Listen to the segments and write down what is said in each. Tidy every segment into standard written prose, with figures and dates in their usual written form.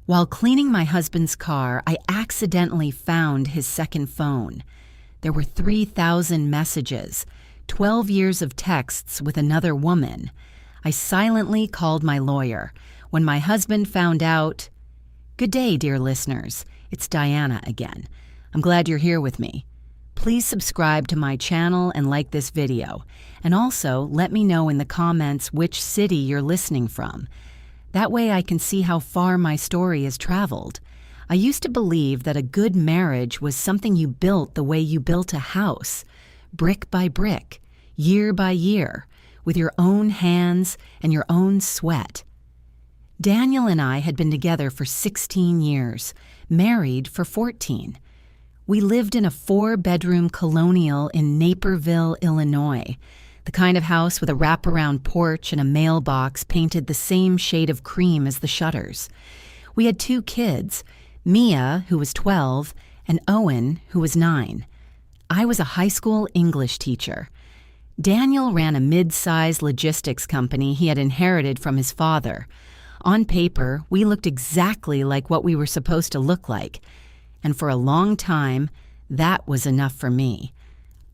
While cleaning my husband's car, I accidentally found his second phone. There were 3,000 messages, 12 years of texts with another woman. I silently called my lawyer. When my husband found out, "Good day, dear listeners. It's Diana again. I'm glad you're here with me. Please subscribe to my channel and like this video. And also, let me know in the comments which city you're listening from. That way I can see how far my story has traveled. I used to believe that a good marriage was something you built the way you built a house, brick by brick, year by year, with your own hands and your own sweat. Daniel and I had been together for 16 years, married for 14. We lived in a 4-bedroom colonial in Naperville, Illinois, the kind of house with a wraparound porch and a mailbox painted the same shade of cream as the shutters. We had 2 kids, Mia, who was 12, and Owen, who was 9. I was a high school English teacher. Daniel ran a mid-sized logistics company he had inherited from his father. On paper, we looked exactly like what we were supposed to look like. And for a long time, that was enough for me.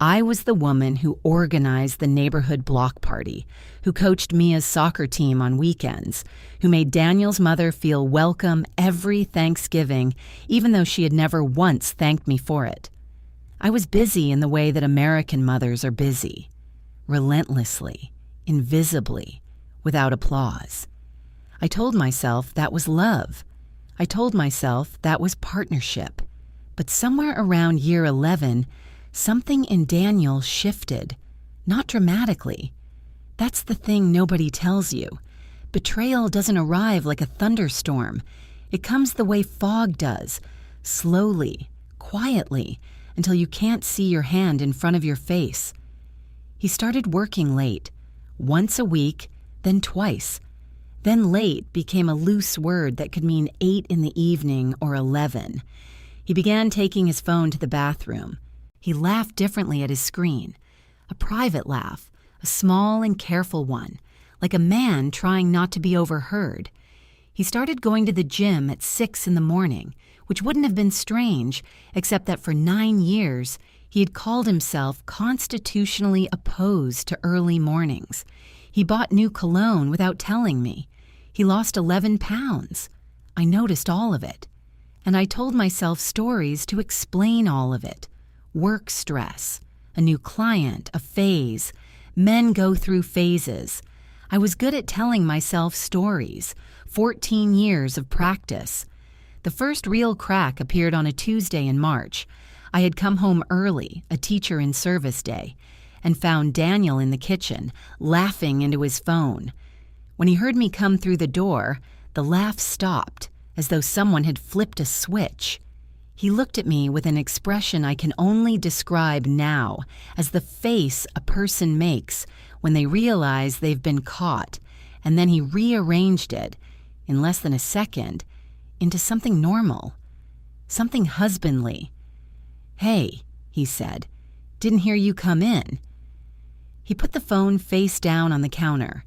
I was the woman who organized the neighborhood block party, who coached Mia's soccer team on weekends, who made Daniel's mother feel welcome every Thanksgiving, even though she had never once thanked me for it. I was busy in the way that American mothers are busy, relentlessly, invisibly, without applause. I told myself that was love. I told myself that was partnership. But somewhere around year 11, something in Daniel shifted, not dramatically. That's the thing nobody tells you. Betrayal doesn't arrive like a thunderstorm. It comes the way fog does, slowly, quietly, until you can't see your hand in front of your face. He started working late, once a week, then twice. Then late became a loose word that could mean 8 in the evening or 11. He began taking his phone to the bathroom. He laughed differently at his screen. A private laugh, a small and careful one, like a man trying not to be overheard. He started going to the gym at 6 in the morning, which wouldn't have been strange, except that for 9 years, he had called himself constitutionally opposed to early mornings. He bought new cologne without telling me. He lost 11 pounds. I noticed all of it. And I told myself stories to explain all of it. Work stress, a new client, a phase. Men go through phases. I was good at telling myself stories. 14 years of practice. The first real crack appeared on a Tuesday in March. I had come home early, a teacher in service day, and found Daniel in the kitchen, laughing into his phone. When he heard me come through the door, the laugh stopped, as though someone had flipped a switch. He looked at me with an expression I can only describe now as the face a person makes when they realize they've been caught, and then he rearranged it, in less than a second, into something normal, something husbandly. "Hey," he said, "didn't hear you come in." He put the phone face down on the counter.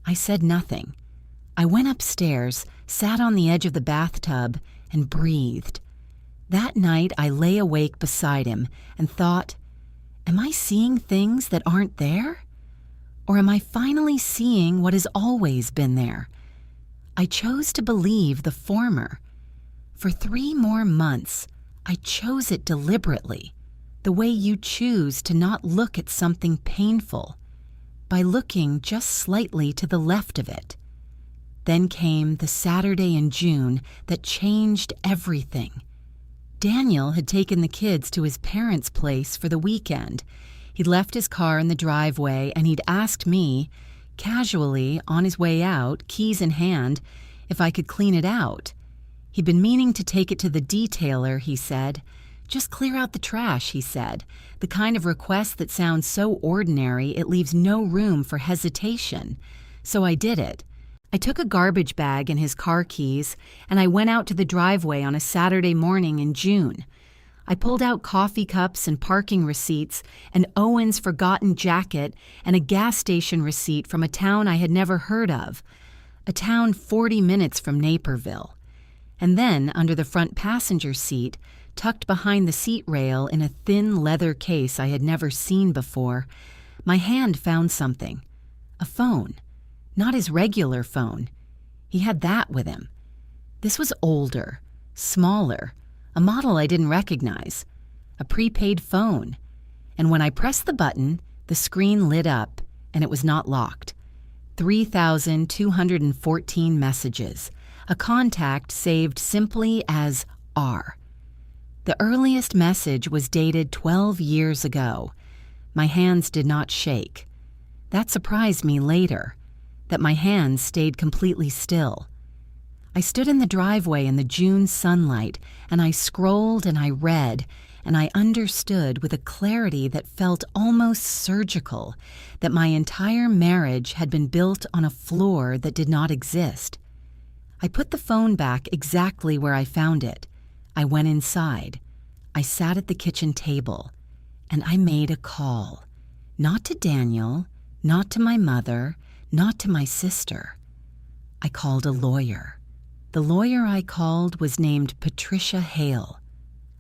I said nothing. I went upstairs, sat on the edge of the bathtub, and breathed. That night I lay awake beside him and thought, am I seeing things that aren't there? Or am I finally seeing what has always been there? I chose to believe the former. For 3 more months, I chose it deliberately, the way you choose to not look at something painful, by looking just slightly to the left of it. Then came the Saturday in June that changed everything. Daniel had taken the kids to his parents' place for the weekend. He'd left his car in the driveway and he'd asked me, casually, on his way out, keys in hand, if I could clean it out. He'd been meaning to take it to the detailer, he said. Just clear out the trash, he said, the kind of request that sounds so ordinary it leaves no room for hesitation. So I did it. I took a garbage bag and his car keys, and I went out to the driveway on a Saturday morning in June. I pulled out coffee cups and parking receipts, and Owen's forgotten jacket, and a gas station receipt from a town I had never heard of, a town 40 minutes from Naperville. And then, under the front passenger seat, tucked behind the seat rail in a thin leather case I had never seen before, my hand found something. A phone. Not his regular phone. He had that with him. This was older, smaller, a model I didn't recognize. A prepaid phone. And when I pressed the button, the screen lit up, and it was not locked. 3,214 messages. A contact saved simply as R. The earliest message was dated 12 years ago. My hands did not shake. That surprised me later, that my hands stayed completely still. I stood in the driveway in the June sunlight, and I scrolled and I read, and I understood with a clarity that felt almost surgical that my entire marriage had been built on a floor that did not exist. I put the phone back exactly where I found it. I went inside. I sat at the kitchen table, and I made a call. Not to Daniel, not to my mother, not to my sister. I called a lawyer. The lawyer I called was named Patricia Hale.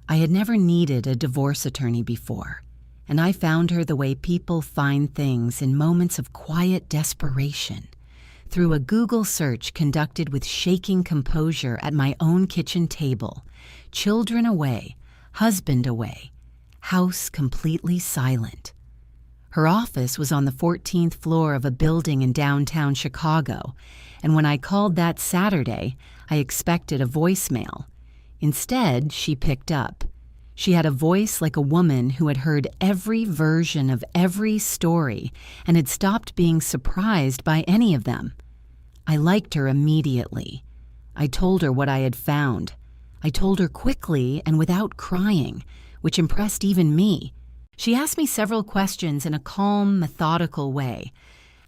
I had never needed a divorce attorney before, and I found her the way people find things in moments of quiet desperation, through a Google search conducted with shaking composure at my own kitchen table, children away, husband away, house completely silent. Her office was on the 14th floor of a building in downtown Chicago, and when I called that Saturday, I expected a voicemail. Instead, she picked up. She had a voice like a woman who had heard every version of every story and had stopped being surprised by any of them. I liked her immediately. I told her what I had found. I told her quickly and without crying, which impressed even me. She asked me several questions in a calm, methodical way.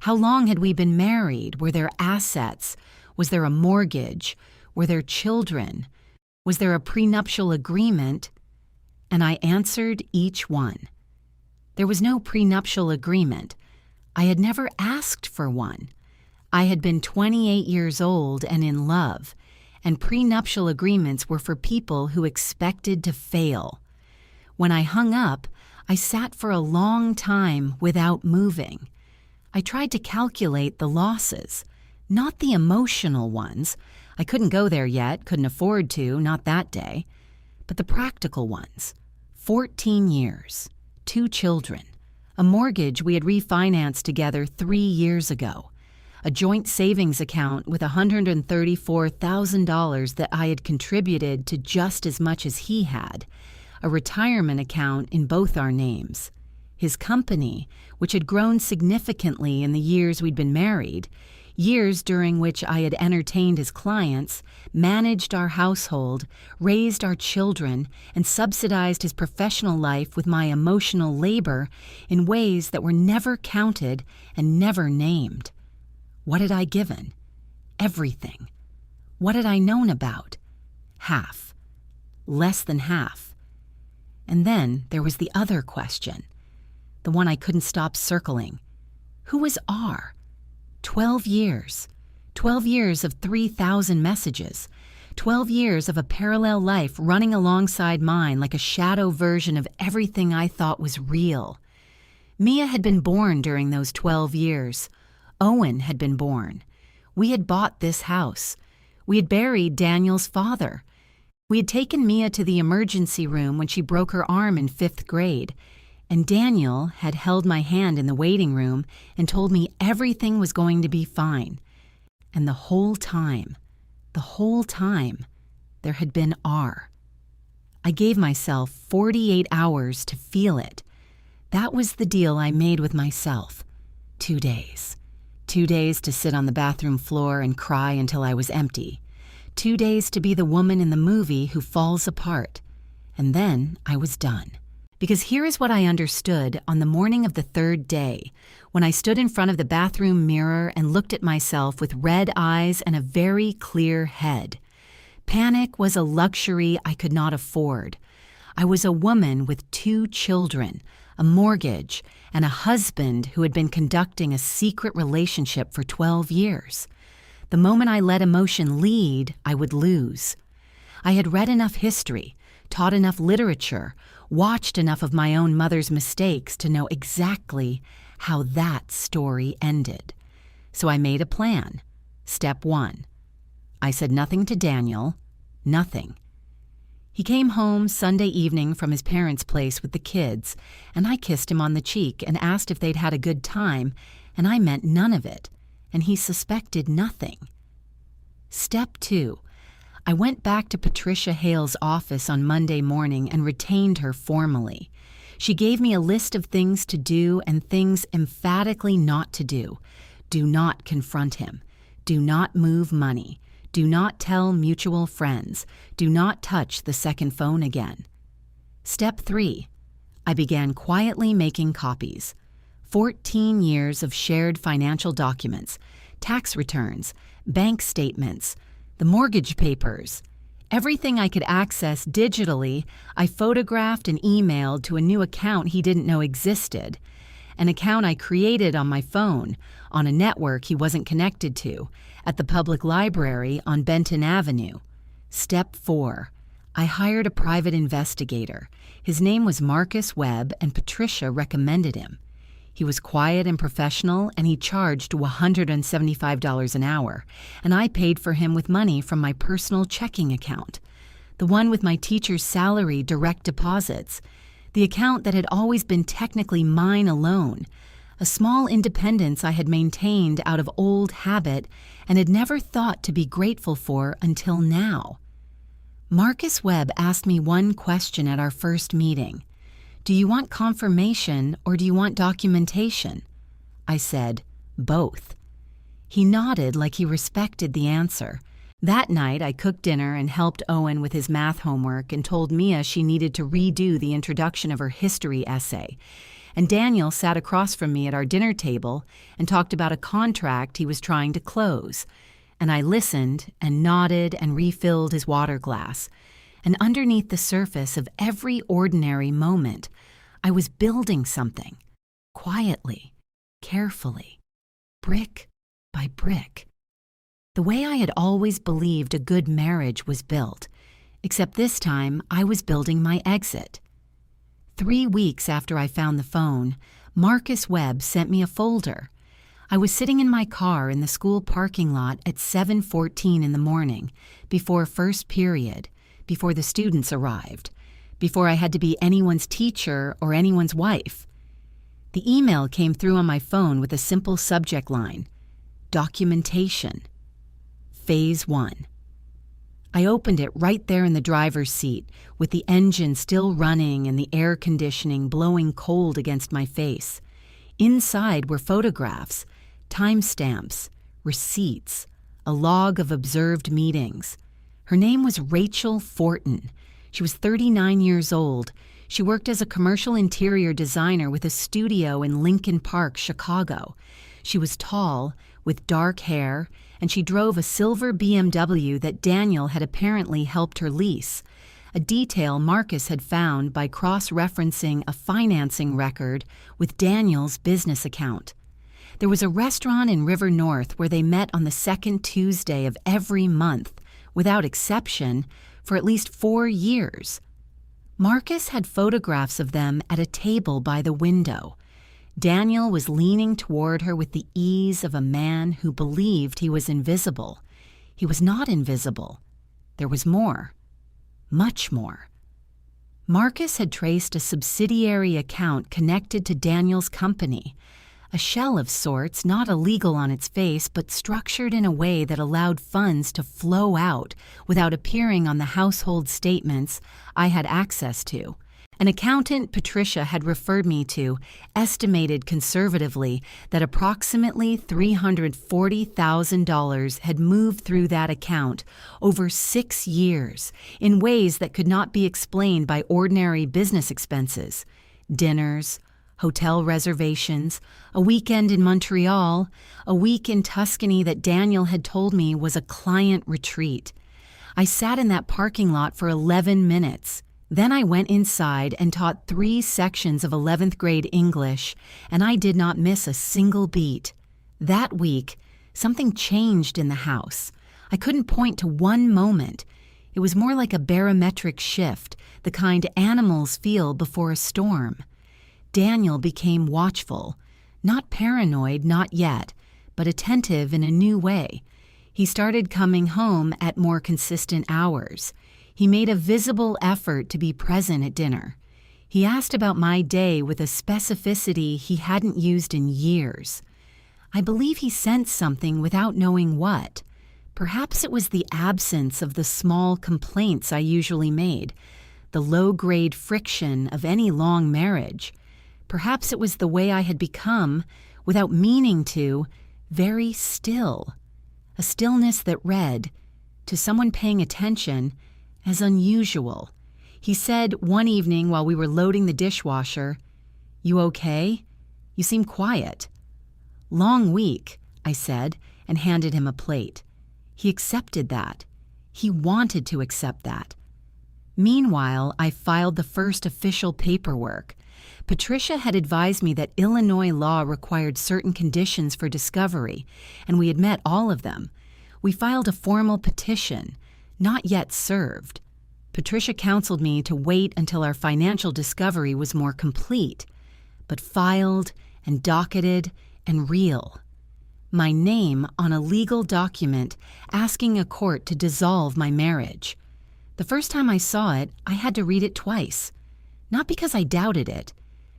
How long had we been married? Were there assets? Was there a mortgage? Were there children? Was there a prenuptial agreement? And I answered each one. There was no prenuptial agreement. I had never asked for one. I had been 28 years old and in love, and prenuptial agreements were for people who expected to fail. When I hung up, I sat for a long time without moving. I tried to calculate the losses, not the emotional ones. I couldn't go there yet, couldn't afford to, not that day. But the practical ones. 14 years, 2 children, a mortgage we had refinanced together 3 years ago, a joint savings account with $134,000 that I had contributed to just as much as he had, a retirement account in both our names, his company, which had grown significantly in the years we'd been married, years during which I had entertained his clients, managed our household, raised our children, and subsidized his professional life with my emotional labor in ways that were never counted and never named. What had I given? Everything. What had I known about? Half. Less than half. And then there was the other question, the one I couldn't stop circling. Who was R? 12 years. 12 years of 3,000 messages. 12 years of a parallel life running alongside mine like a shadow version of everything I thought was real. Mia had been born during those 12 years. Owen had been born. We had bought this house. We had buried Daniel's father. We had taken Mia to the emergency room when she broke her arm in 5th grade, and Daniel had held my hand in the waiting room and told me everything was going to be fine. And the whole time, there had been R. I gave myself 48 hours to feel it. That was the deal I made with myself. 2 days. 2 days to sit on the bathroom floor and cry until I was empty. 2 days to be the woman in the movie who falls apart. And then I was done. Because here is what I understood on the morning of the 3rd day, when I stood in front of the bathroom mirror and looked at myself with red eyes and a very clear head. Panic was a luxury I could not afford. I was a woman with 2 children, a mortgage, and a husband who had been conducting a secret relationship for 12 years. The moment I let emotion lead, I would lose. I had read enough history, taught enough literature, watched enough of my own mother's mistakes to know exactly how that story ended. So I made a plan. Step 1. I said nothing to Daniel. Nothing. He came home Sunday evening from his parents' place with the kids, and I kissed him on the cheek and asked if they'd had a good time, and I meant none of it, and he suspected nothing. Step 2. I went back to Patricia Hale's office on Monday morning and retained her formally. She gave me a list of things to do and things emphatically not to do. Do not confront him. Do not move money. Do not tell mutual friends. Do not touch the second phone again. Step 3. I began quietly making copies. 14 years of shared financial documents, tax returns, bank statements, the mortgage papers. Everything I could access digitally, I photographed and emailed to a new account he didn't know existed, an account I created on my phone, on a network he wasn't connected to, at the public library on Benton Avenue. Step 4. I hired a private investigator. His name was Marcus Webb, and Patricia recommended him. He was quiet and professional, and he charged $175 an hour, and I paid for him with money from my personal checking account, the one with my teacher's salary direct deposits, the account that had always been technically mine alone, a small independence I had maintained out of old habit and had never thought to be grateful for until now. Marcus Webb asked me one question at our first meeting. Do you want confirmation or do you want documentation? I said, both. He nodded like he respected the answer. That night, I cooked dinner and helped Owen with his math homework and told Mia she needed to redo the introduction of her history essay. And Daniel sat across from me at our dinner table and talked about a contract he was trying to close. And I listened and nodded and refilled his water glass. And underneath the surface of every ordinary moment, I was building something, quietly, carefully, brick by brick. The way I had always believed a good marriage was built, except this time I was building my exit. 3 weeks after I found the phone, Marcus Webb sent me a folder. I was sitting in my car in the school parking lot at 7:14 in the morning, before first period, before the students arrived, before I had to be anyone's teacher or anyone's wife. The email came through on my phone with a simple subject line, documentation, Phase 1. I opened it right there in the driver's seat, with the engine still running and the air conditioning blowing cold against my face. Inside were photographs, timestamps, receipts, a log of observed meetings. Her name was Rachel Fortin. She was 39 years old. She worked as a commercial interior designer with a studio in Lincoln Park, Chicago. She was tall, with dark hair, and she drove a silver BMW that Daniel had apparently helped her lease, a detail Marcus had found by cross-referencing a financing record with Daniel's business account. There was a restaurant in River North where they met on the second Tuesday of every month, without exception, for at least 4 years. Marcus had photographs of them at a table by the window. Daniel was leaning toward her with the ease of a man who believed he was invisible. He was not invisible. There was more. Much more. Marcus had traced a subsidiary account connected to Daniel's company, a shell of sorts, not illegal on its face, but structured in a way that allowed funds to flow out without appearing on the household statements I had access to. An accountant Patricia had referred me to estimated conservatively that approximately $340,000 had moved through that account over 6 years in ways that could not be explained by ordinary business expenses, dinners, hotel reservations, a weekend in Montreal, a week in Tuscany that Daniel had told me was a client retreat. I sat in that parking lot for 11 minutes. Then I went inside and taught 3 sections of 11th grade English, and I did not miss a single beat. That week, something changed in the house. I couldn't point to one moment. It was more like a barometric shift, the kind animals feel before a storm. Daniel became watchful, not paranoid, not yet, but attentive in a new way. He started coming home at more consistent hours. He made a visible effort to be present at dinner. He asked about my day with a specificity he hadn't used in years. I believe he sensed something without knowing what. Perhaps it was the absence of the small complaints I usually made, the low-grade friction of any long marriage. Perhaps it was the way I had become, without meaning to, very still. A stillness that read, to someone paying attention, as unusual. He said one evening while we were loading the dishwasher, "You okay? You seem quiet." "Long week," I said, and handed him a plate. He accepted that. He wanted to accept that. Meanwhile, I filed the first official paperwork. Patricia had advised me that Illinois law required certain conditions for discovery, and we had met all of them. We filed a formal petition, not yet served. Patricia counseled me to wait until our financial discovery was more complete, but filed and docketed and real. My name on a legal document asking a court to dissolve my marriage. The first time I saw it, I had to read it twice. Not because I doubted it,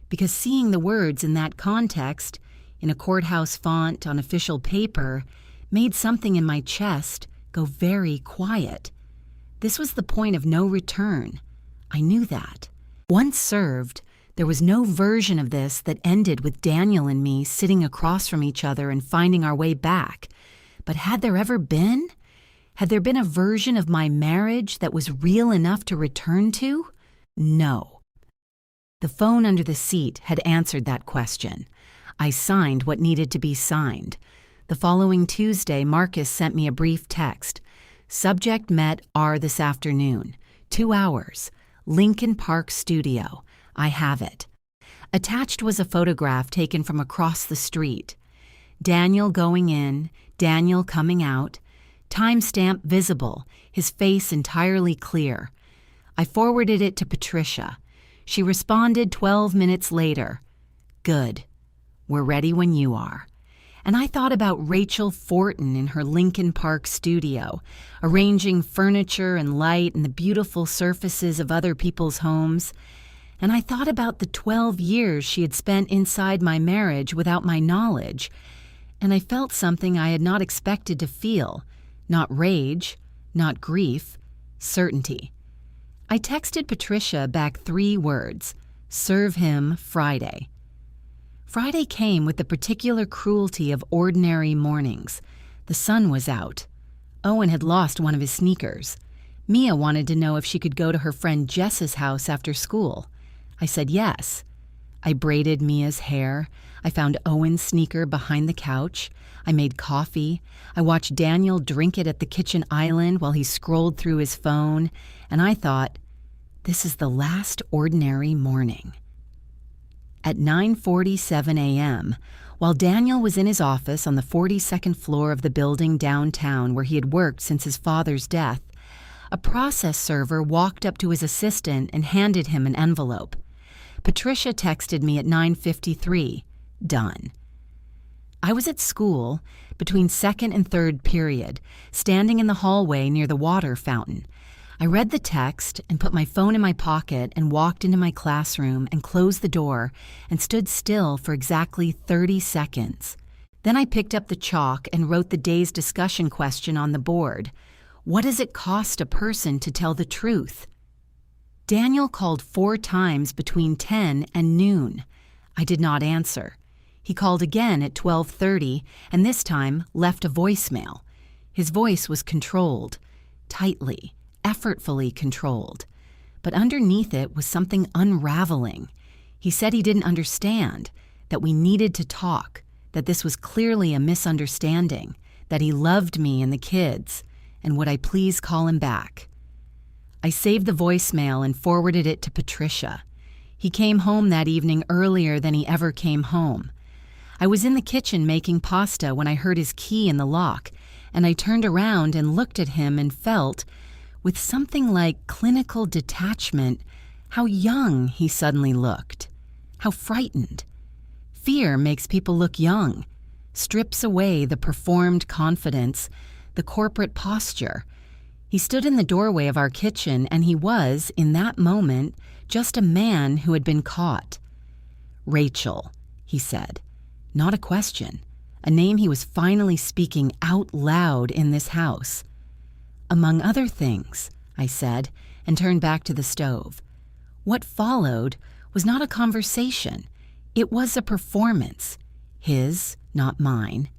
because seeing the words in that context, in a courthouse font on official paper, made something in my chest go very quiet. This was the point of no return. I knew that. Once served, there was no version of this that ended with Daniel and me sitting across from each other and finding our way back. But had there ever been? Had there been a version of my marriage that was real enough to return to? No. The phone under the seat had answered that question. I signed what needed to be signed. The following Tuesday, Marcus sent me a brief text. Subject met R this afternoon. 2 hours. Lincoln Park Studio. I have it. Attached was a photograph taken from across the street. Daniel going in, Daniel coming out. Timestamp visible, his face entirely clear. I forwarded it to Patricia. She responded 12 minutes later. Good. We're ready when you are. And I thought about Rachel Fortin in her Lincoln Park studio, arranging furniture and light and the beautiful surfaces of other people's homes. And I thought about the 12 years she had spent inside my marriage without my knowledge. And I felt something I had not expected to feel. Not rage, not grief, certainty. I texted Patricia back 3 words, serve him Friday. Friday came with the particular cruelty of ordinary mornings. The sun was out. Owen had lost one of his sneakers. Mia wanted to know if she could go to her friend Jess's house after school. I said yes. I braided Mia's hair. I found Owen's sneaker behind the couch. I made coffee. I watched Daniel drink it at the kitchen island while he scrolled through his phone. And I thought, this is the last ordinary morning. At 9:47 a.m., while Daniel was in his office on the 42nd floor of the building downtown where he had worked since his father's death, a process server walked up to his assistant and handed him an envelope. Patricia texted me at 9:53, done. I was at school, between second and third period, standing in the hallway near the water fountain. I read the text and put my phone in my pocket and walked into my classroom and closed the door and stood still for exactly 30 seconds. Then I picked up the chalk and wrote the day's discussion question on the board. What does it cost a person to tell the truth? Daniel called 4 times between 10 and noon. I did not answer. He called again at 12:30 and this time left a voicemail. His voice was controlled, tightly, effortfully controlled. But underneath it was something unraveling. He said he didn't understand, that we needed to talk, that this was clearly a misunderstanding, that he loved me and the kids, and would I please call him back. I saved the voicemail and forwarded it to Patricia. He came home that evening earlier than he ever came home. I was in the kitchen making pasta when I heard his key in the lock, and I turned around and looked at him and felt, With something like clinical detachment, how young he suddenly looked. How frightened. Fear makes people look young, strips away the performed confidence, the corporate posture. He stood in the doorway of our kitchen, and he was, in that moment, just a man who had been caught. Rachel, he said. Not a question. A name he was finally speaking out loud in this house. Among other things, I said, and turned back to the stove. What followed was not a conversation. It was a performance. His, not mine.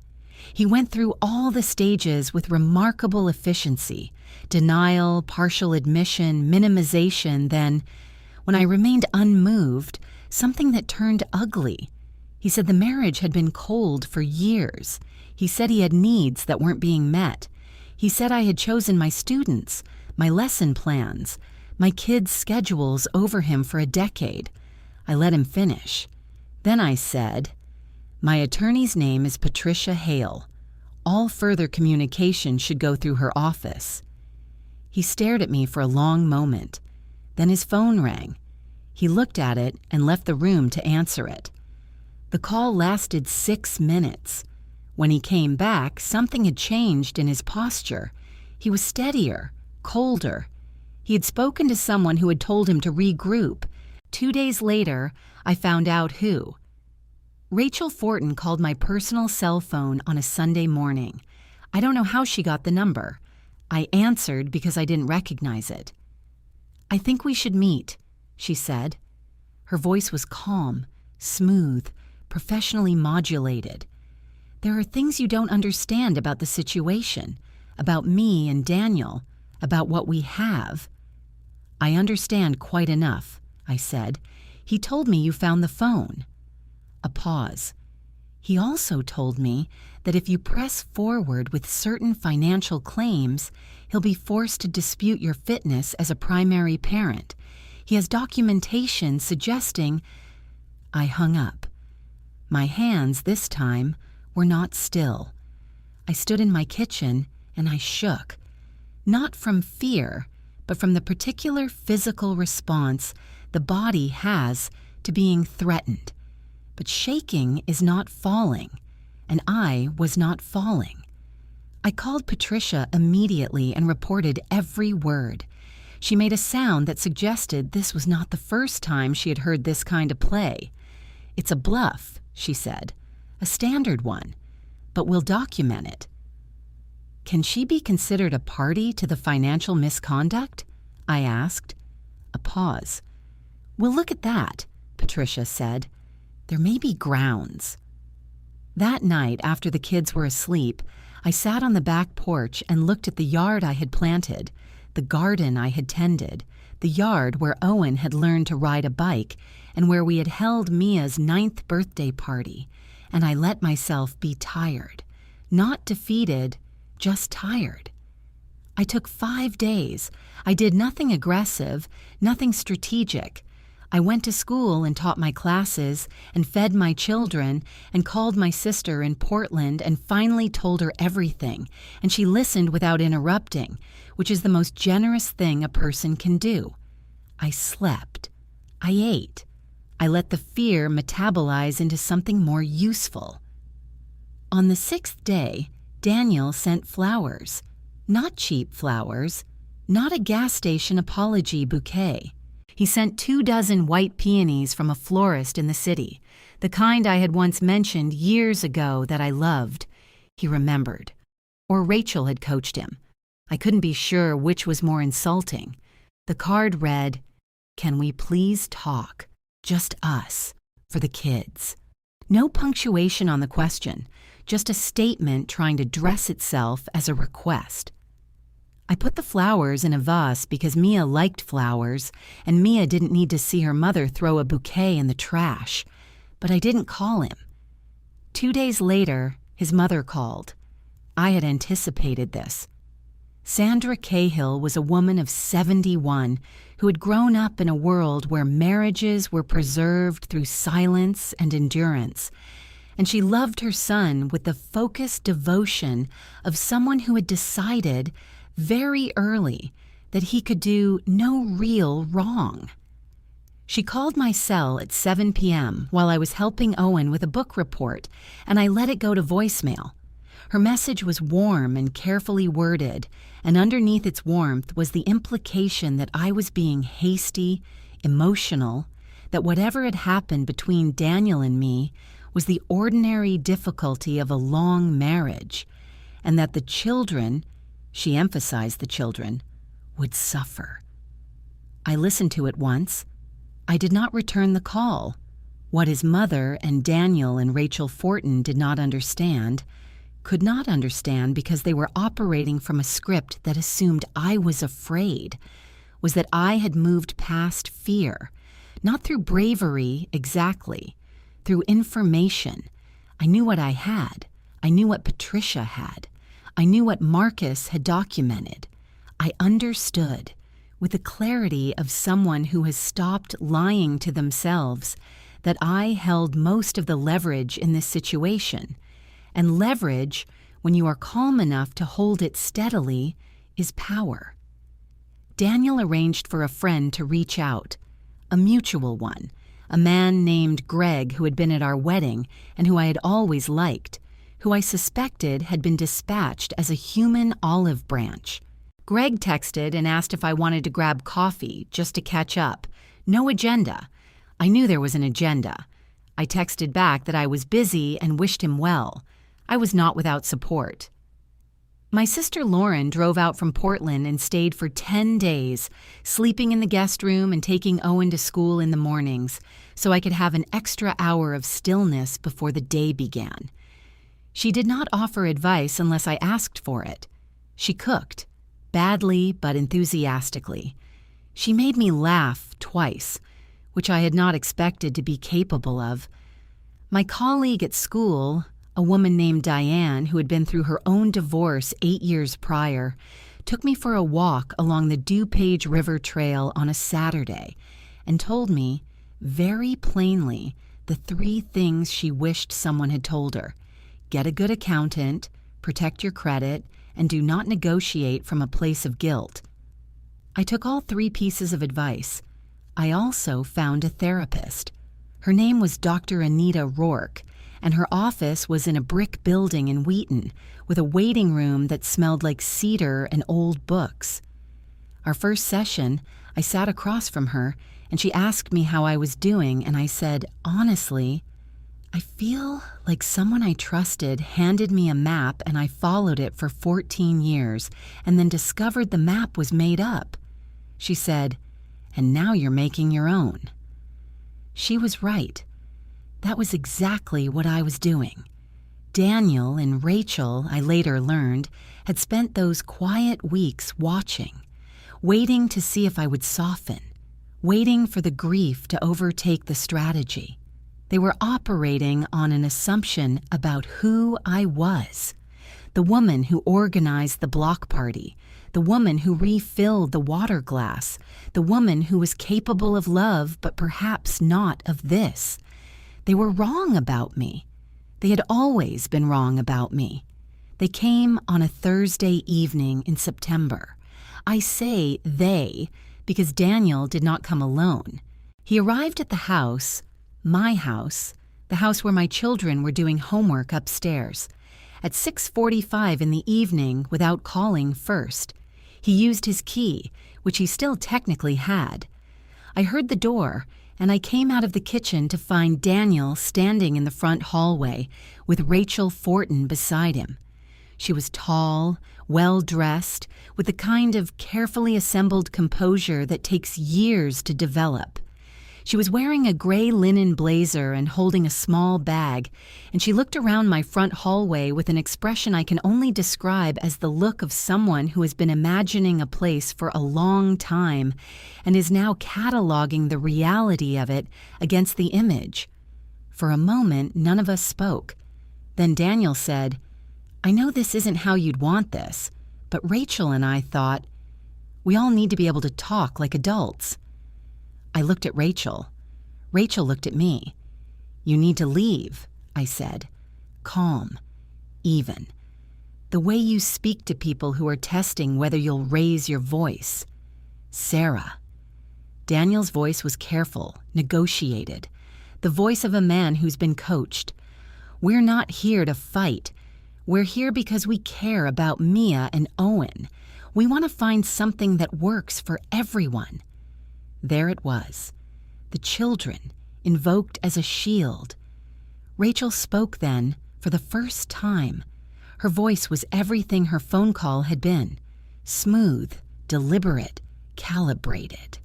He went through all the stages with remarkable efficiency. Denial, partial admission, minimization, then, when I remained unmoved, something that turned ugly. He said the marriage had been cold for years. He said he had needs that weren't being met. He said I had chosen my students, my lesson plans, my kids' schedules over him for a decade. I let him finish. Then I said, "My attorney's name is Patricia Hale. All further communication should go through her office." He stared at me for a long moment. Then his phone rang. He looked at it and left the room to answer it. The call lasted 6 minutes. When he came back, something had changed in his posture. He was steadier, colder. He had spoken to someone who had told him to regroup. 2 days later, I found out who. Rachel Fortin called my personal cell phone on a Sunday morning. I don't know how she got the number. I answered because I didn't recognize it. "I think we should meet," she said. Her voice was calm, smooth, professionally modulated. "There are things you don't understand about the situation, about me and Daniel, about what we have." "I understand quite enough," I said. "He told me you found the phone." A pause. "He also told me that if you press forward with certain financial claims, he'll be forced to dispute your fitness as a primary parent. He has documentation suggesting—" I hung up. My hands, this time, were not still. I stood in my kitchen and I shook. Not from fear, but from the particular physical response the body has to being threatened. But shaking is not falling, and I was not falling. I called Patricia immediately and reported every word. She made a sound that suggested this was not the first time she had heard this kind of play. "It's a bluff," she said, "a standard one, but we'll document it." "Can she be considered a party to the financial misconduct?" I asked. A pause. "We'll look at that," Patricia said. "There may be grounds." That night, after the kids were asleep, I sat on the back porch and looked at the yard I had planted, the garden I had tended, the yard where Owen had learned to ride a bike, and where we had held Mia's 9th birthday party, and I let myself be tired. Not defeated, just tired. I took 5 days. I did nothing aggressive, nothing strategic. I went to school and taught my classes, and fed my children, and called my sister in Portland and finally told her everything, and she listened without interrupting, which is the most generous thing a person can do. I slept. I ate. I let the fear metabolize into something more useful. On the 6th day, Daniel sent flowers. Not cheap flowers. Not a gas station apology bouquet. He sent 24 white peonies from a florist in the city, the kind I had once mentioned years ago that I loved. He remembered. Or Rachel had coached him. I couldn't be sure which was more insulting. The card read, "Can we please talk? Just us, for the kids." No punctuation on the question, just a statement trying to dress itself as a request. I put the flowers in a vase because Mia liked flowers, and Mia didn't need to see her mother throw a bouquet in the trash. But I didn't call him. 2 days later, his mother called. I had anticipated this. Sandra Cahill was a woman of 71 who had grown up in a world where marriages were preserved through silence and endurance, and she loved her son with the focused devotion of someone who had decided very early that he could do no real wrong. She called my cell at 7 p.m. while I was helping Owen with a book report, and I let it go to voicemail. Her message was warm and carefully worded, and underneath its warmth was the implication that I was being hasty, emotional, that whatever had happened between Daniel and me was the ordinary difficulty of a long marriage, and that the children, she emphasized the children, would suffer. I listened to it once. I did not return the call. What his mother and Daniel and Rachel Fortin did not understand, could not understand because they were operating from a script that assumed I was afraid, was that I had moved past fear, not through bravery exactly, through information. I knew what I had. I knew what Patricia had. I knew what Marcus had documented. I understood, with the clarity of someone who has stopped lying to themselves, that I held most of the leverage in this situation. And leverage, when you are calm enough to hold it steadily, is power. Daniel arranged for a friend to reach out, a mutual one, a man named Greg who had been at our wedding and who I had always liked, who I suspected had been dispatched as a human olive branch. Greg texted and asked if I wanted to grab coffee, just to catch up. No agenda. I knew there was an agenda. I texted back that I was busy and wished him well. I was not without support. My sister Lauren drove out from Portland and stayed for 10 days, sleeping in the guest room and taking Owen to school in the mornings, so I could have an extra hour of stillness before the day began. She did not offer advice unless I asked for it. She cooked, badly but enthusiastically. She made me laugh twice, which I had not expected to be capable of. My colleague at school, a woman named Diane who had been through her own divorce 8 years prior, took me for a walk along the DuPage River Trail on a Saturday and told me, very plainly, the 3 things she wished someone had told her. Get a good accountant, protect your credit, and do not negotiate from a place of guilt. I took all 3 pieces of advice. I also found a therapist. Her name was Dr. Anita Rourke, and her office was in a brick building in Wheaton with a waiting room that smelled like cedar and old books. Our first session, I sat across from her, and she asked me how I was doing, and I said, honestly, I feel like someone I trusted handed me a map and I followed it for 14 years and then discovered the map was made up. She said, and now you're making your own. She was right. That was exactly what I was doing. Daniel and Rachel, I later learned, had spent those quiet weeks watching, waiting to see if I would soften, waiting for the grief to overtake the strategy. They were operating on an assumption about who I was. The woman who organized the block party, the woman who refilled the water glass, the woman who was capable of love but perhaps not of this. They were wrong about me. They had always been wrong about me. They came on a Thursday evening in September. I say they because Daniel did not come alone. He arrived at the house, my house, the house where my children were doing homework upstairs, at 6:45 in the evening without calling first. He used his key, which he still technically had. I heard the door, and I came out of the kitchen to find Daniel standing in the front hallway with Rachel Fortin beside him. She was tall, well-dressed, with the kind of carefully assembled composure that takes years to develop. She was wearing a gray linen blazer and holding a small bag, and she looked around my front hallway with an expression I can only describe as the look of someone who has been imagining a place for a long time and is now cataloging the reality of it against the image. For a moment, none of us spoke. Then Daniel said, I know this isn't how you'd want this, but Rachel and I thought, we all need to be able to talk like adults. I looked at Rachel. Rachel looked at me. You need to leave, I said. Calm. Even. The way you speak to people who are testing whether you'll raise your voice. Sarah. Daniel's voice was careful, negotiated, the voice of a man who's been coached. We're not here to fight. We're here because we care about Mia and Owen. We want to find something that works for everyone. There it was. The children, invoked as a shield. Rachel spoke then, for the first time. Her voice was everything her phone call had been. Smooth, deliberate, calibrated.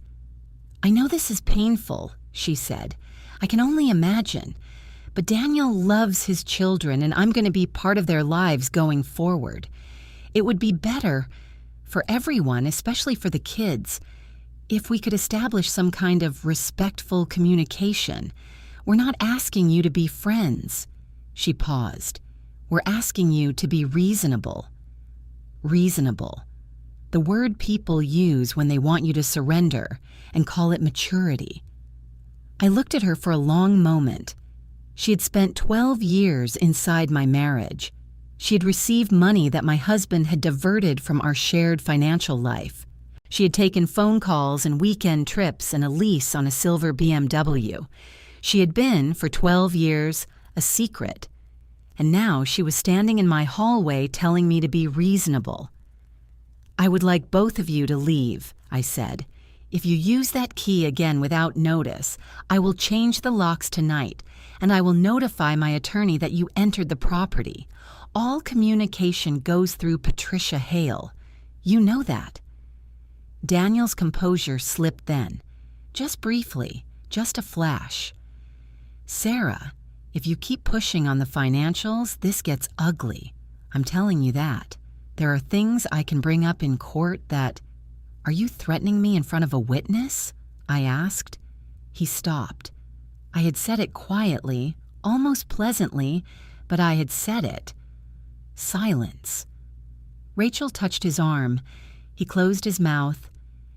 "I know this is painful," she said. "I can only imagine. But Daniel loves his children, and I'm going to be part of their lives going forward. It would be better for everyone, especially for the kids, if we could establish some kind of respectful communication. We're not asking you to be friends." She paused. "We're asking you to be reasonable." Reasonable. The word people use when they want you to surrender and call it maturity. I looked at her for a long moment. She had spent 12 years inside my marriage. She had received money that my husband had diverted from our shared financial life. She had taken phone calls and weekend trips and a lease on a silver BMW. She had been, for 12 years, a secret. And now she was standing in my hallway telling me to be reasonable. "I would like both of you to leave," I said. "If you use that key again without notice, I will change the locks tonight, and I will notify my attorney that you entered the property. All communication goes through Patricia Hale. You know that." Daniel's composure slipped then. Just briefly, just a flash. "Sarah, if you keep pushing on the financials, this gets ugly. I'm telling you that. There are things I can bring up in court that—" "Are you threatening me in front of a witness?" I asked. He stopped. I had said it quietly, almost pleasantly, but I had said it. Silence. Rachel touched his arm. He closed his mouth,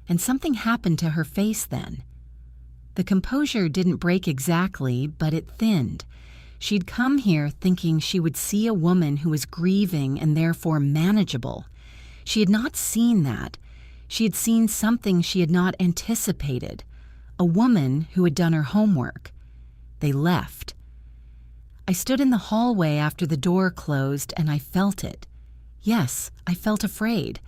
and something happened to her face then. The composure didn't break exactly, but it thinned. She'd come here thinking she would see a woman who was grieving and therefore manageable. She had not seen that. She had seen something she had not anticipated, a woman who had done her homework. They left. I stood in the hallway after the door closed, and I felt it. Yes, I felt afraid.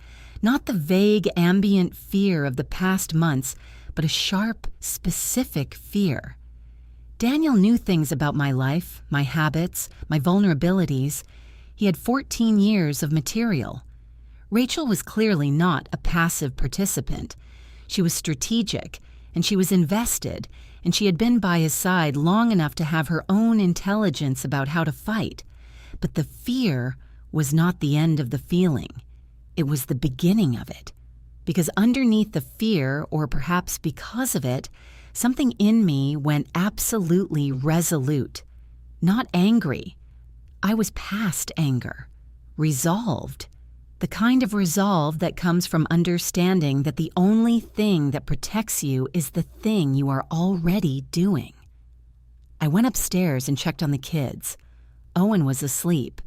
Not the vague, ambient fear of the past months, but a sharp, specific fear. Daniel knew things about my life, my habits, my vulnerabilities. He had 14 years of material. Rachel was clearly not a passive participant. She was strategic, and she was invested, and she had been by his side long enough to have her own intelligence about how to fight. But the fear was not the end of the feeling. It was the beginning of it. Because underneath the fear, or perhaps because of it, something in me went absolutely resolute. Not angry. I was past anger. Resolved. The kind of resolve that comes from understanding that the only thing that protects you is the thing you are already doing. I went upstairs and checked on the kids. Owen was asleep.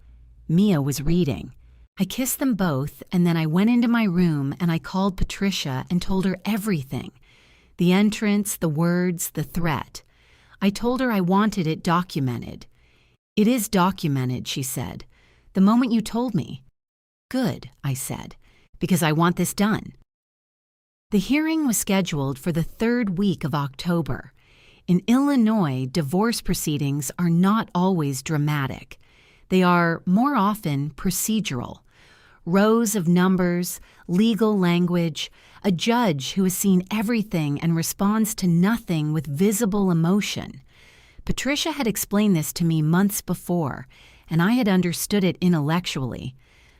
Mia was reading. I kissed them both, and then I went into my room and I called Patricia and told her everything. The entrance, the words, the threat. I told her I wanted it documented. "It is documented," she said. "The moment you told me." "Good," I said, "because I want this done." The hearing was scheduled for the 3rd week of October. In Illinois, divorce proceedings are not always dramatic. They are, more often, procedural. Rows of numbers, legal language, a judge who has seen everything and responds to nothing with visible emotion. Patricia had explained this to me months before, and I had understood it intellectually.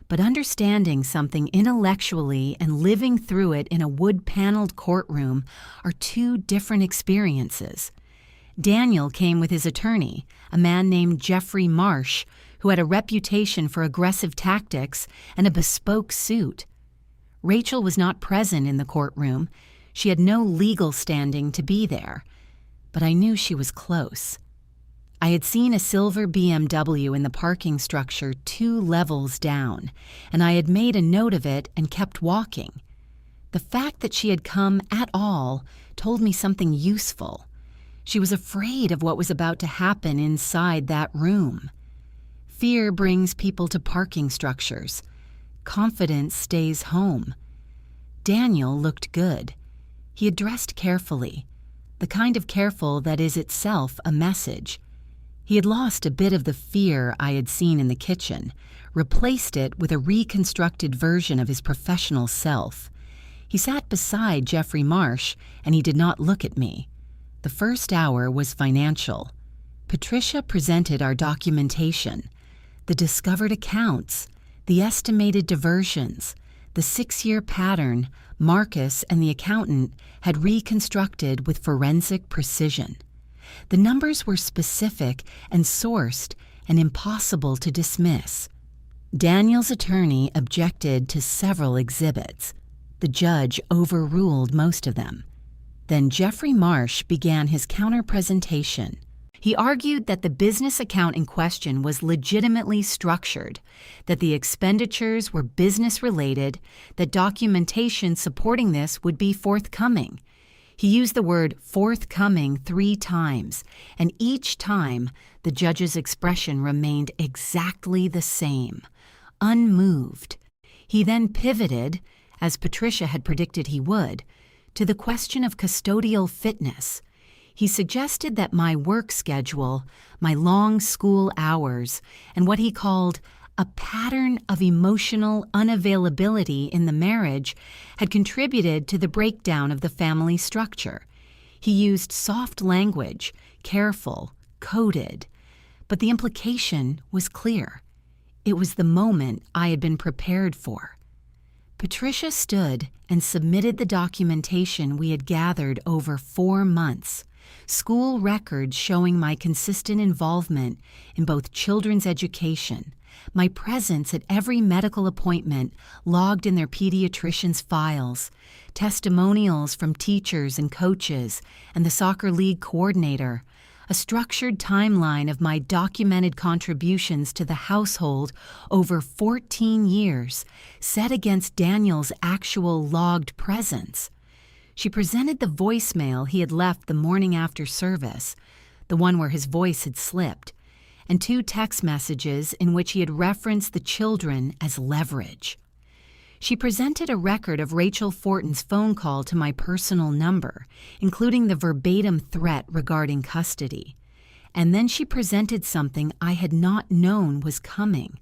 But understanding something intellectually and living through it in a wood-paneled courtroom are two different experiences. Daniel came with his attorney, a man named Jeffrey Marsh, who had a reputation for aggressive tactics and a bespoke suit. Rachel was not present in the courtroom. She had no legal standing to be there. But I knew she was close. I had seen a silver BMW in the parking structure 2 levels down, and I had made a note of it and kept walking. The fact that she had come at all told me something useful. She was afraid of what was about to happen inside that room. Fear brings people to parking structures. Confidence stays home. Daniel looked good. He had dressed carefully, the kind of careful that is itself a message. He had lost a bit of the fear I had seen in the kitchen, replaced it with a reconstructed version of his professional self. He sat beside Jeffrey Marsh, and he did not look at me. The first hour was financial. Patricia presented our documentation, the discovered accounts, the estimated diversions, the 6-year pattern Marcus and the accountant had reconstructed with forensic precision. The numbers were specific and sourced and impossible to dismiss. Daniel's attorney objected to several exhibits. The judge overruled most of them. Then Jeffrey Marsh began his counter-presentation. He argued that the business account in question was legitimately structured, that the expenditures were business-related, that documentation supporting this would be forthcoming. He used the word forthcoming 3 times, and each time the judge's expression remained exactly the same, unmoved. He then pivoted, as Patricia had predicted he would, to the question of custodial fitness. He suggested that my work schedule, my long school hours, and what he called a pattern of emotional unavailability in the marriage had contributed to the breakdown of the family structure. He used soft language, careful, coded, but the implication was clear. It was the moment I had been prepared for. Patricia stood and submitted the documentation we had gathered over 4 months, school records showing my consistent involvement in both children's education, my presence at every medical appointment logged in their pediatrician's files, testimonials from teachers and coaches and the soccer league coordinator, a structured timeline of my documented contributions to the household over 14 years, set against Daniel's actual logged presence. She presented the voicemail he had left the morning after service, the one where his voice had slipped, and 2 text messages in which he had referenced the children as leverage. She presented a record of Rachel Fortin's phone call to my personal number, including the verbatim threat regarding custody. And then she presented something I had not known was coming.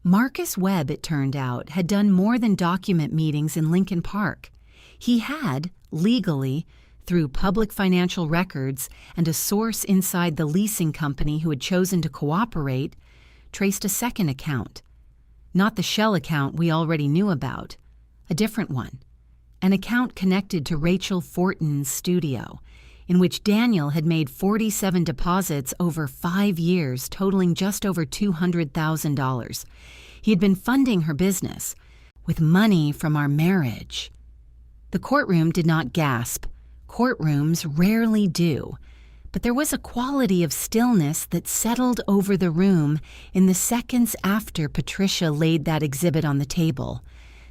Marcus Webb, it turned out, had done more than document meetings in Lincoln Park. He had, legally, through public financial records and a source inside the leasing company who had chosen to cooperate, traced a second account. Not the shell account we already knew about, a different one. An account connected to Rachel Fortin's studio, in which Daniel had made 47 deposits over 5 years, totaling just over $200,000. He had been funding her business with money from our marriage. The courtroom did not gasp. Courtrooms rarely do. But there was a quality of stillness that settled over the room in the seconds after Patricia laid that exhibit on the table.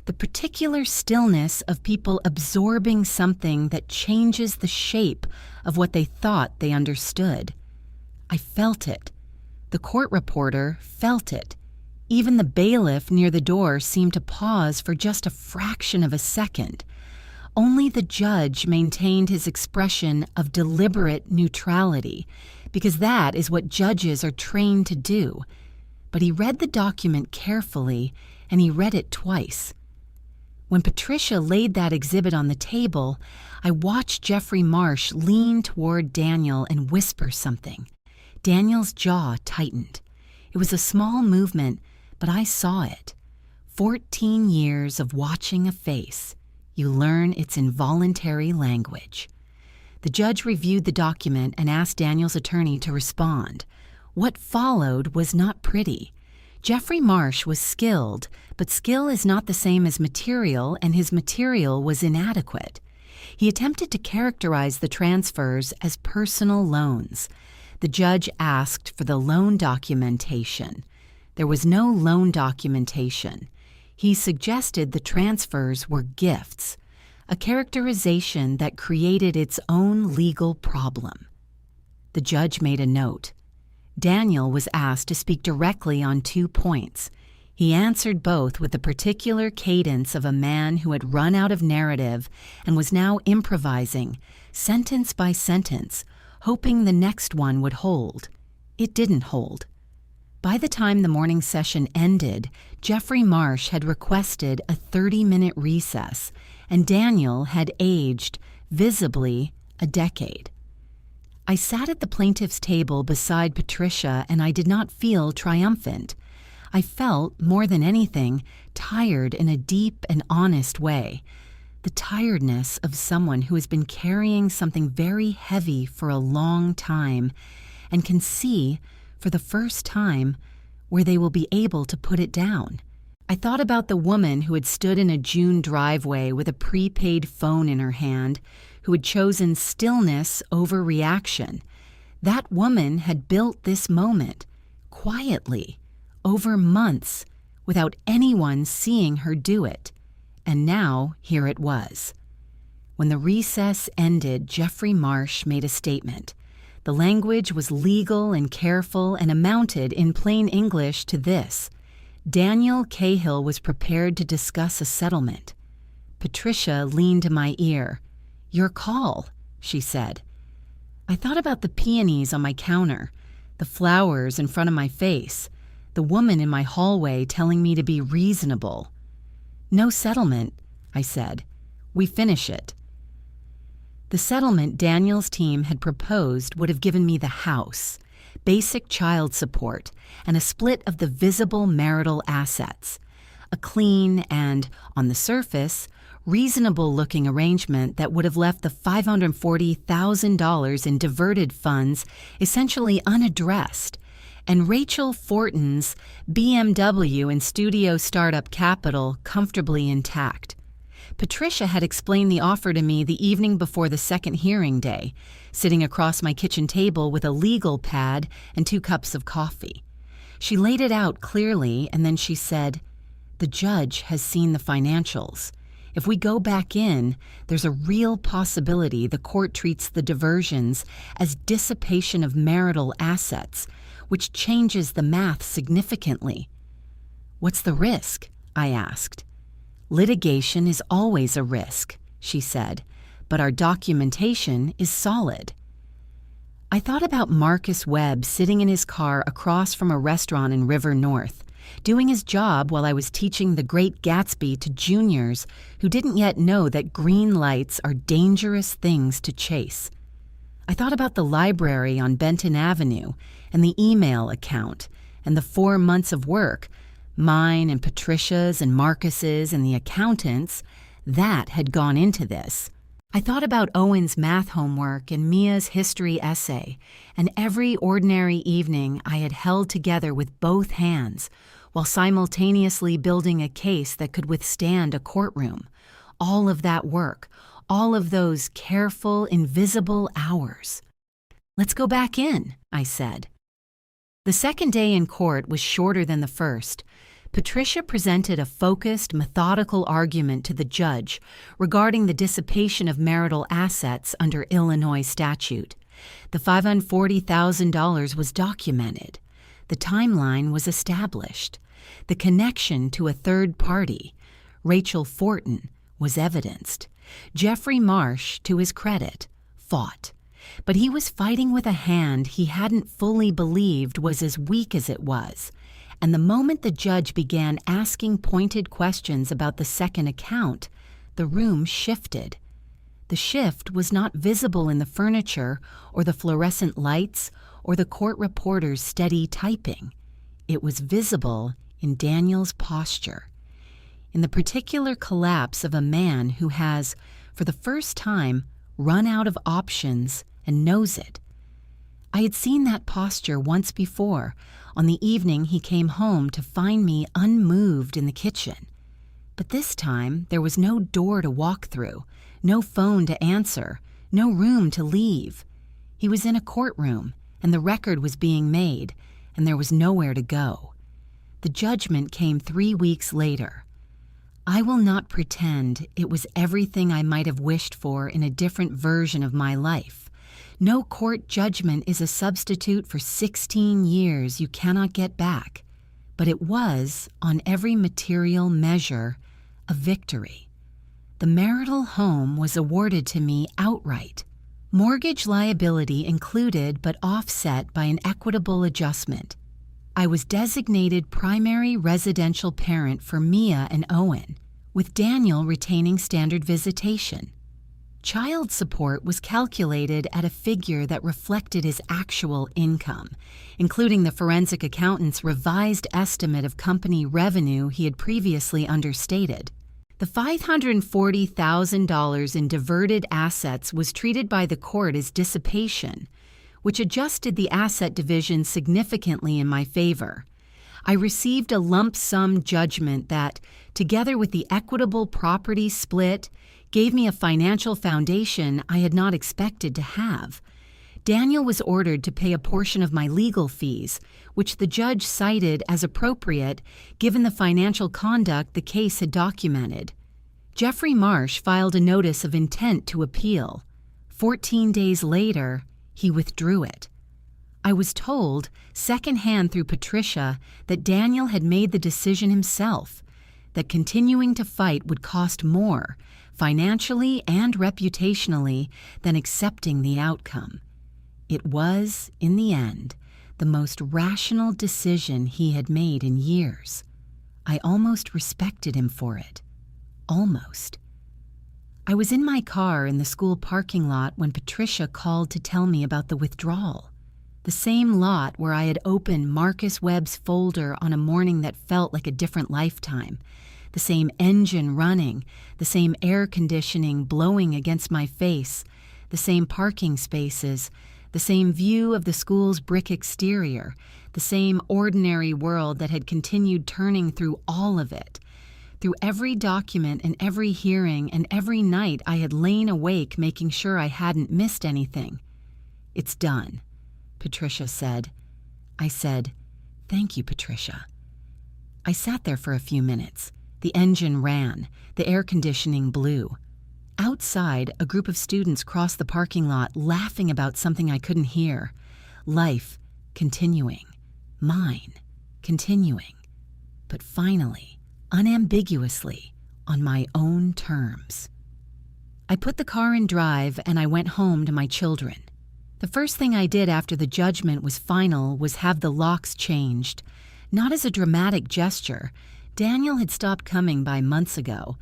The particular stillness of people absorbing something that changes the shape of what they thought they understood. I felt it. The court reporter felt it. Even the bailiff near the door seemed to pause for just a fraction of a second. Only the judge maintained his expression of deliberate neutrality, because that is what judges are trained to do. But he read the document carefully, and he read it twice. When Patricia laid that exhibit on the table, I watched Jeffrey Marsh lean toward Daniel and whisper something. Daniel's jaw tightened. It was a small movement, but I saw it. 14 years of watching a face. You learn its involuntary language. The judge reviewed the document and asked Daniel's attorney to respond. What followed was not pretty. Jeffrey Marsh was skilled, but skill is not the same as material, and his material was inadequate. He attempted to characterize the transfers as personal loans. The judge asked for the loan documentation. There was no loan documentation. He suggested the transfers were gifts. a characterization that created its own legal problem. The judge made a note. Daniel was asked to speak directly on 2 points. He answered both with the particular cadence of a man who had run out of narrative and was now improvising, sentence by sentence, hoping the next one would hold. It didn't hold. By the time the morning session ended, Jeffrey Marsh had requested a 30-minute recess, and Daniel had aged, visibly, a decade. I sat at the plaintiff's table beside Patricia, and I did not feel triumphant. I felt, more than anything, tired in a deep and honest way. The tiredness of someone who has been carrying something very heavy for a long time and can see, for the first time, where they will be able to put it down. I thought about the woman who had stood in a June driveway with a prepaid phone in her hand, who had chosen stillness over reaction. That woman had built this moment, quietly, over months, without anyone seeing her do it. And now, here it was. When the recess ended, Jeffrey Marsh made a statement. The language was legal and careful and amounted in plain English to this: Daniel Cahill was prepared to discuss a settlement. Patricia leaned to my ear. "Your call," she said. I thought about the peonies on my counter, the flowers in front of my face, the woman in my hallway telling me to be reasonable. "No settlement," I said. "We finish it." The settlement Daniel's team had proposed would have given me the house, basic child support, and a split of the visible marital assets. A clean and, on the surface, reasonable-looking arrangement that would have left the $540,000 in diverted funds essentially unaddressed, and Rachel Fortin's BMW and studio startup capital comfortably intact. Patricia had explained the offer to me the evening before the second hearing day, sitting across my kitchen table with a legal pad and 2 cups of coffee. She laid it out clearly, and then she said, "The judge has seen the financials. If we go back in, there's a real possibility the court treats the diversions as dissipation of marital assets, which changes the math significantly." "What's the risk?" I asked. "Litigation is always a risk," she said, "but our documentation is solid." I thought about Marcus Webb sitting in his car across from a restaurant in River North, doing his job while I was teaching The Great Gatsby to juniors who didn't yet know that green lights are dangerous things to chase. I thought about the library on Benton Avenue and the email account and the 4 months of work, mine and Patricia's and Marcus's and the accountants, that had gone into this. I thought about Owen's math homework and Mia's history essay, and every ordinary evening I had held together with both hands while simultaneously building a case that could withstand a courtroom. All of that work, all of those careful, invisible hours. "Let's go back in," I said. The second day in court was shorter than the first. Patricia presented a focused, methodical argument to the judge regarding the dissipation of marital assets under Illinois statute. The $540,000 was documented. The timeline was established. The connection to a third party, Rachel Fortin, was evidenced. Jeffrey Marsh, to his credit, fought. But he was fighting with a hand he hadn't fully believed was as weak as it was. And the moment the judge began asking pointed questions about the second account, the room shifted. The shift was not visible in the furniture or the fluorescent lights or the court reporter's steady typing. It was visible in Daniel's posture, in the particular collapse of a man who has, for the first time, run out of options and knows it. I had seen that posture once before, on the evening he came home to find me unmoved in the kitchen. But this time there was no door to walk through, no phone to answer, no room to leave. He was in a courtroom, and the record was being made, and there was nowhere to go. The judgment came 3 weeks later. I will not pretend it was everything I might have wished for in a different version of my life. No court judgment is a substitute for 16 years you cannot get back. But it was, on every material measure, a victory. The marital home was awarded to me outright. Mortgage liability included but offset by an equitable adjustment. I was designated primary residential parent for Mia and Owen, with Daniel retaining standard visitation. Child support was calculated at a figure that reflected his actual income, including the forensic accountant's revised estimate of company revenue he had previously understated. The $540,000 in diverted assets was treated by the court as dissipation, which adjusted the asset division significantly in my favor. I received a lump sum judgment that, together with the equitable property split, gave me a financial foundation I had not expected to have. Daniel was ordered to pay a portion of my legal fees, which the judge cited as appropriate given the financial conduct the case had documented. Jeffrey Marsh filed a notice of intent to appeal. 14 days later, he withdrew it. I was told, secondhand through Patricia, that Daniel had made the decision himself, that continuing to fight would cost more, financially and reputationally, than accepting the outcome. It was, in the end, the most rational decision he had made in years. I almost respected him for it. Almost. I was in my car in the school parking lot when Patricia called to tell me about the withdrawal. The same lot where I had opened Marcus Webb's folder on a morning that felt like a different lifetime. The same engine running, the same air conditioning blowing against my face, the same parking spaces, the same view of the school's brick exterior, the same ordinary world that had continued turning through all of it. Through every document and every hearing and every night I had lain awake making sure I hadn't missed anything. "It's done," Patricia said. I said, "Thank you, Patricia." I sat there for a few minutes. The engine ran. The air conditioning blew. Outside, a group of students crossed the parking lot laughing about something I couldn't hear. Life continuing. Mine continuing. But finally, unambiguously, on my own terms. I put the car in drive and I went home to my children. The first thing I did after the judgment was final was have the locks changed. Not as a dramatic gesture. Daniel had stopped coming by months ago,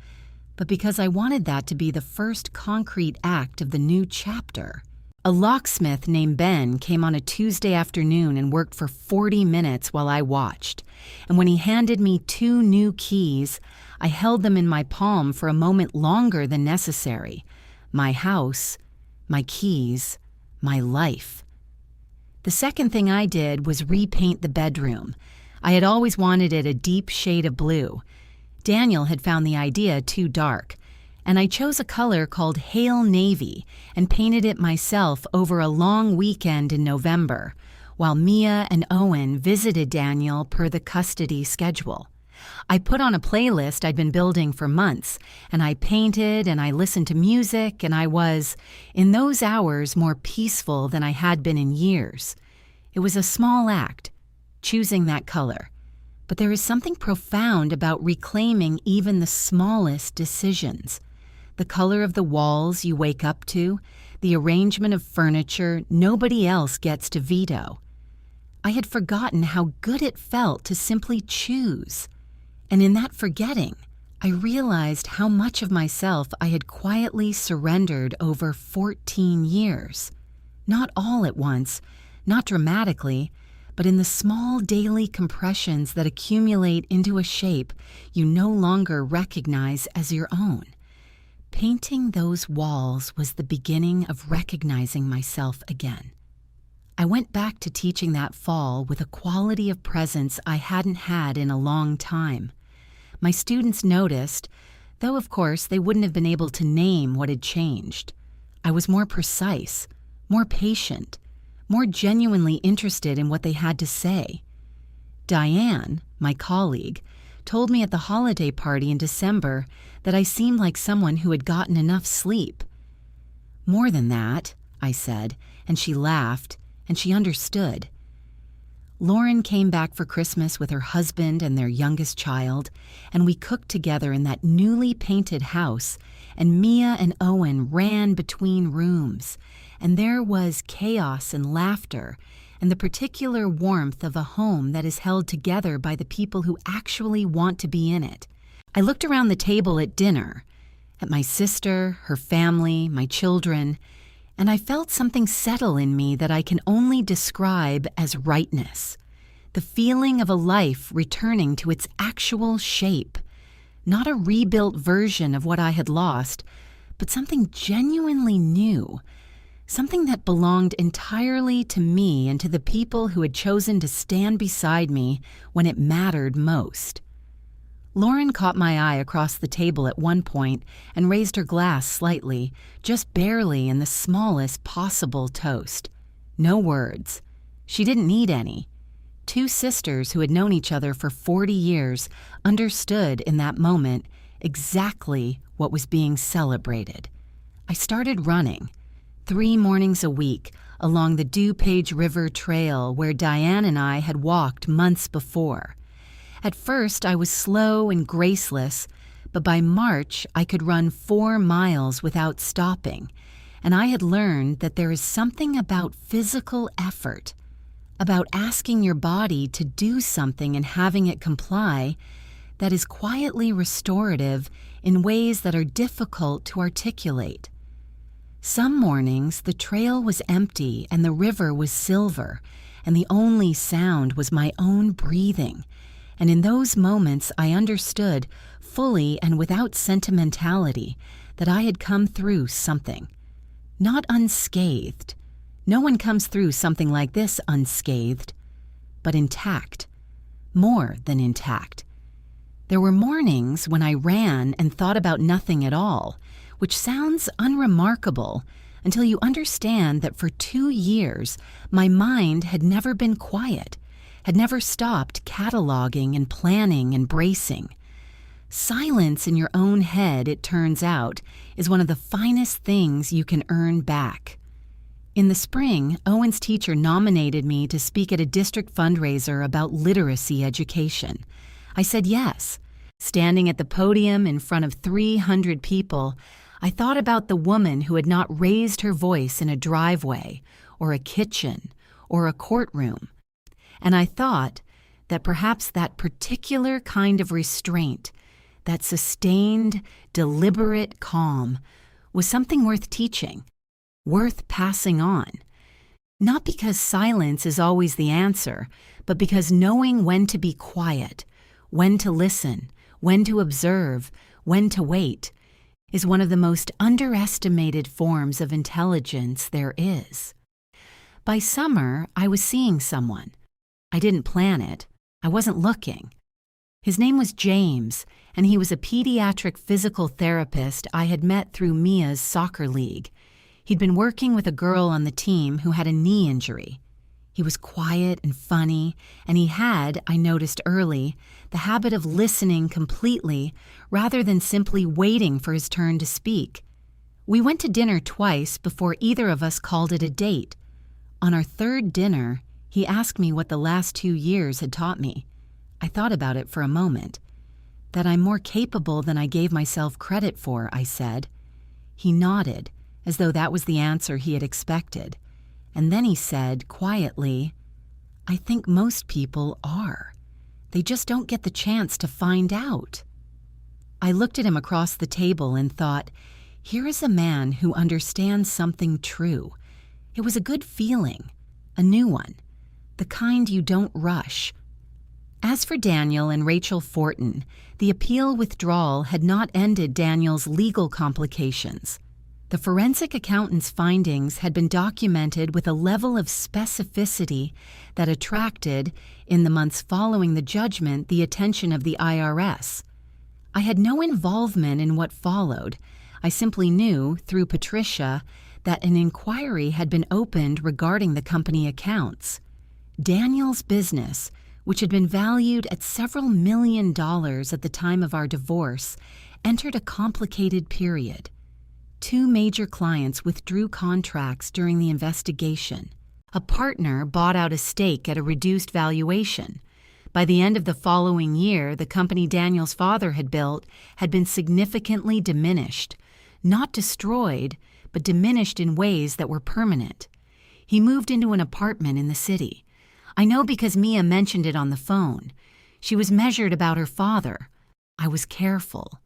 but because I wanted that to be the first concrete act of the new chapter. A locksmith named Ben came on a Tuesday afternoon and worked for 40 minutes while I watched, and when he handed me 2 new keys, I held them in my palm for a moment longer than necessary. My house, my keys, my life. The second thing I did was repaint the bedroom. I had always wanted it a deep shade of blue. Daniel had found the idea too dark, and I chose a color called Hail Navy and painted it myself over a long weekend in November, while Mia and Owen visited Daniel per the custody schedule. I put on a playlist I'd been building for months, and I painted and I listened to music, and I was, in those hours, more peaceful than I had been in years. It was a small act, choosing that color. But there is something profound about reclaiming even the smallest decisions. The color of the walls you wake up to, the arrangement of furniture nobody else gets to veto. I had forgotten how good it felt to simply choose. And in that forgetting, I realized how much of myself I had quietly surrendered over 14 years. Not all at once, not dramatically, but in the small daily compressions that accumulate into a shape you no longer recognize as your own. Painting those walls was the beginning of recognizing myself again. I went back to teaching that fall with a quality of presence I hadn't had in a long time. My students noticed, though of course they wouldn't have been able to name what had changed. I was more precise, more patient, more genuinely interested in what they had to say. Diane, my colleague, told me at the holiday party in December that I seemed like someone who had gotten enough sleep. "More than that," I said, and she laughed, and she understood. Lauren came back for Christmas with her husband and their youngest child, and we cooked together in that newly painted house, and Mia and Owen ran between rooms, and there was chaos and laughter and the particular warmth of a home that is held together by the people who actually want to be in it. I looked around the table at dinner, at my sister, her family, my children, and I felt something settle in me that I can only describe as rightness, the feeling of a life returning to its actual shape, not a rebuilt version of what I had lost, but something genuinely new, something that belonged entirely to me and to the people who had chosen to stand beside me when it mattered most. Lauren caught my eye across the table at one point and raised her glass slightly, just barely in the smallest possible toast. No words. She didn't need any. Two sisters who had known each other for 40 years understood in that moment exactly what was being celebrated. I started running, 3 mornings a week, along the DuPage River Trail where Diane and I had walked months before. At first, I was slow and graceless, but by March, I could run 4 miles without stopping, and I had learned that there is something about physical effort, about asking your body to do something and having it comply, that is quietly restorative in ways that are difficult to articulate. Some mornings, the trail was empty and the river was silver, and the only sound was my own breathing. And in those moments, I understood, fully and without sentimentality, that I had come through something. Not unscathed. No one comes through something like this unscathed, but intact. More than intact. There were mornings when I ran and thought about nothing at all, which sounds unremarkable until you understand that for 2 years, my mind had never been quiet, had never stopped cataloging and planning and bracing. Silence in your own head, it turns out, is one of the finest things you can earn back. In the spring, Owen's teacher nominated me to speak at a district fundraiser about literacy education. I said yes. Standing at the podium in front of 300 people, I thought about the woman who had not raised her voice in a driveway, or a kitchen, or a courtroom. And I thought that perhaps that particular kind of restraint, that sustained, deliberate calm, was something worth teaching, worth passing on. Not because silence is always the answer, but because knowing when to be quiet, when to listen, when to observe, when to wait, is one of the most underestimated forms of intelligence there is. By summer, I was seeing someone. I didn't plan it. I wasn't looking. His name was James, and he was a pediatric physical therapist I had met through Mia's soccer league. He'd been working with a girl on the team who had a knee injury. He was quiet and funny, and he had, I noticed early, the habit of listening completely rather than simply waiting for his turn to speak. We went to dinner twice before either of us called it a date. On our third dinner, he asked me what the last 2 years had taught me. I thought about it for a moment. That I'm more capable than I gave myself credit for, I said. He nodded, as though that was the answer he had expected. And then he said, quietly, I think most people are. They just don't get the chance to find out. I looked at him across the table and thought, here is a man who understands something true. It was a good feeling, a new one, the kind you don't rush. As for Daniel and Rachel Fortin, the appeal withdrawal had not ended Daniel's legal complications. The forensic accountant's findings had been documented with a level of specificity that attracted, in the months following the judgment, the attention of the IRS. I had no involvement in what followed. I simply knew, through Patricia, that an inquiry had been opened regarding the company accounts. Daniel's business, which had been valued at several $1 million at the time of our divorce, entered a complicated period. 2 major clients withdrew contracts during the investigation. A partner bought out a stake at a reduced valuation. By the end of the following year, the company Daniel's father had built had been significantly diminished. Not destroyed, but diminished in ways that were permanent. He moved into an apartment in the city. I know because Mia mentioned it on the phone. She was measured about her father. I was careful,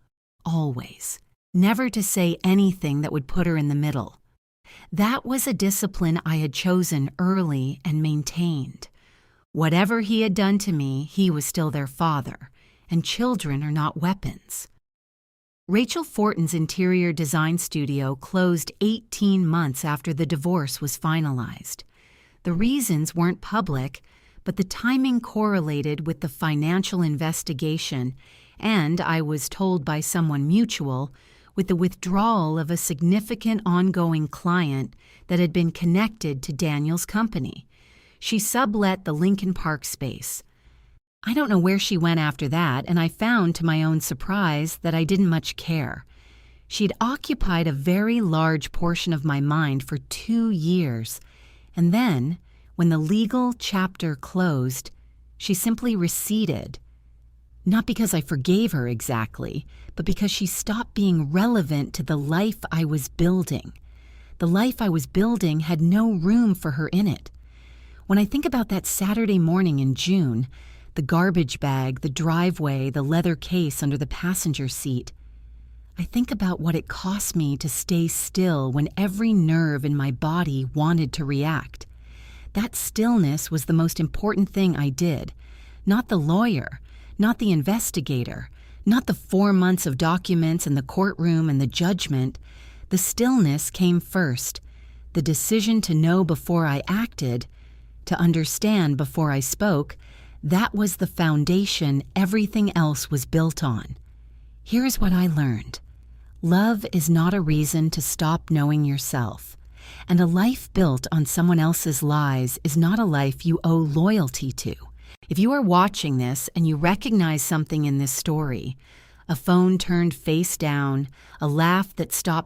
always, never to say anything that would put her in the middle. That was a discipline I had chosen early and maintained. Whatever he had done to me, he was still their father, and children are not weapons. Rachel Fortin's interior design studio closed 18 months after the divorce was finalized. The reasons weren't public, but the timing correlated with the financial investigation and, I was told by someone mutual, with the withdrawal of a significant ongoing client that had been connected to Daniel's company. She sublet the Lincoln Park space. I don't know where she went after that, and I found, to my own surprise, that I didn't much care. She'd occupied a very large portion of my mind for 2 years, and then, when the legal chapter closed, she simply receded. Not because I forgave her exactly, but because she stopped being relevant to the life I was building. The life I was building had no room for her in it. When I think about that Saturday morning in June, the garbage bag, the driveway, the leather case under the passenger seat, I think about what it cost me to stay still when every nerve in my body wanted to react. That stillness was the most important thing I did. Not the lawyer, not the investigator, not the 4 months of documents and the courtroom and the judgment. The stillness came first. The decision to know before I acted, to understand before I spoke, that was the foundation everything else was built on. Here's what I learned. Love is not a reason to stop knowing yourself. And a life built on someone else's lies is not a life you owe loyalty to. If you are watching this and you recognize something in this story, a phone turned face down, a laugh that stopped